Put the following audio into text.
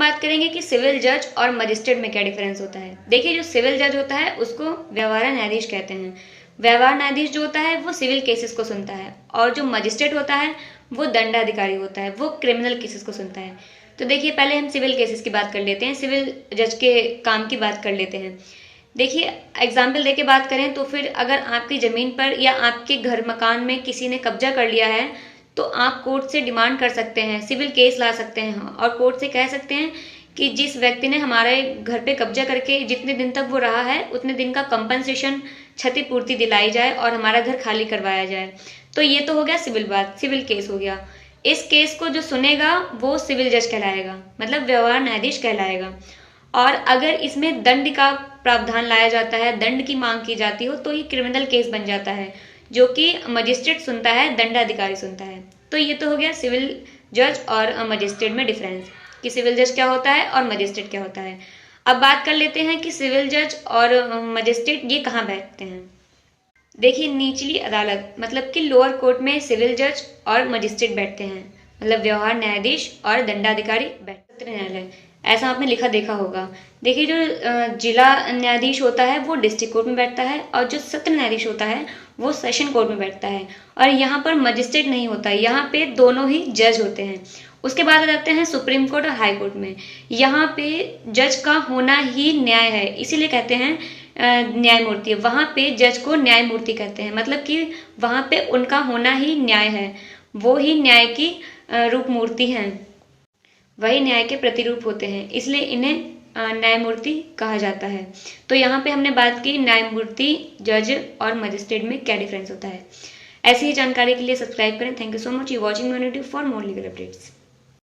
बात करेंगे कि सिविल जज और मजिस्ट्रेट में क्या डिफरेंस होता है। देखिए, जो सिविल जज होता है उसको व्यवहार न्यायाधीश कहते हैं। व्यवहार न्यायाधीश जो होता है वो सिविल केसेस को सुनता है, और जो मजिस्ट्रेट होता है वो दंडाधिकारी होता है, वो क्रिमिनल केसेस को सुनता है। तो देखिए, पहले हम सिविल केसेस की बात कर लेते हैं, सिविल जज के काम की बात कर लेते हैं। देखिए, एग्जाम्पल देके बात करें तो फिर अगर आपकी ज़मीन पर या आपके घर मकान में किसी ने कब्जा कर लिया है, तो आप कोर्ट से डिमांड कर सकते हैं, सिविल केस ला सकते हैं और कोर्ट से कह सकते हैं कि जिस व्यक्ति ने हमारे घर पे कब्जा करके जितने दिन तक वो रहा है उतने दिन का कंपनसेशन, क्षतिपूर्ति दिलाई जाए और हमारा घर खाली करवाया जाए। तो ये तो हो गया सिविल बात, सिविल केस हो गया। इस केस को जो सुनेगा वो सिविल जज कहलाएगा, मतलब व्यवहार न्यायाधीश कहलाएगा। और अगर इसमें दंड का प्रावधान लाया जाता है, दंड की मांग की जाती हो, तो ये क्रिमिनल केस बन जाता है, जो कि मजिस्ट्रेट सुनता है, दंडाधिकारी सुनता है। तो ये तो हो गया सिविल जज और मजिस्ट्रेट में डिफरेंस, कि सिविल जज क्या होता है और मजिस्ट्रेट क्या होता है। अब बात कर लेते हैं कि सिविल जज और मजिस्ट्रेट ये कहाँ बैठते हैं। देखिए, निचली अदालत मतलब कि लोअर कोर्ट में सिविल जज और मजिस्ट्रेट बैठते हैं, मतलब व्यवहार न्यायाधीश और दंडाधिकारी सत्र न्यायालय, ऐसा आपने लिखा देखा होगा। देखिए, जो जिला न्यायाधीश होता है वो डिस्ट्रिक्ट कोर्ट में बैठता है, और जो सत्र न्यायाधीश होता है वो सेशन कोर्ट में बैठता है। और यहाँ पर मजिस्ट्रेट नहीं होता, यहाँ पे दोनों ही जज होते हैं। उसके बाद आ जाते हैं सुप्रीम कोर्ट और हाई कोर्ट में। यहाँ पे जज का होना ही न्याय है, इसीलिए कहते हैं न्यायमूर्ति। वहाँ पे जज को न्यायमूर्ति कहते हैं, मतलब कि वहाँ पे उनका होना ही न्याय है, वो ही न्याय की रूप मूर्ति हैं, वही न्याय के प्रतिरूप होते हैं, इसलिए इन्हें न्यायमूर्ति कहा जाता है। तो यहाँ पे हमने बात की न्यायमूर्ति, जज और मजिस्ट्रेट में क्या डिफरेंस होता है। ऐसी ही जानकारी के लिए सब्सक्राइब करें। Thank you so much, you watching my video for more legal updates.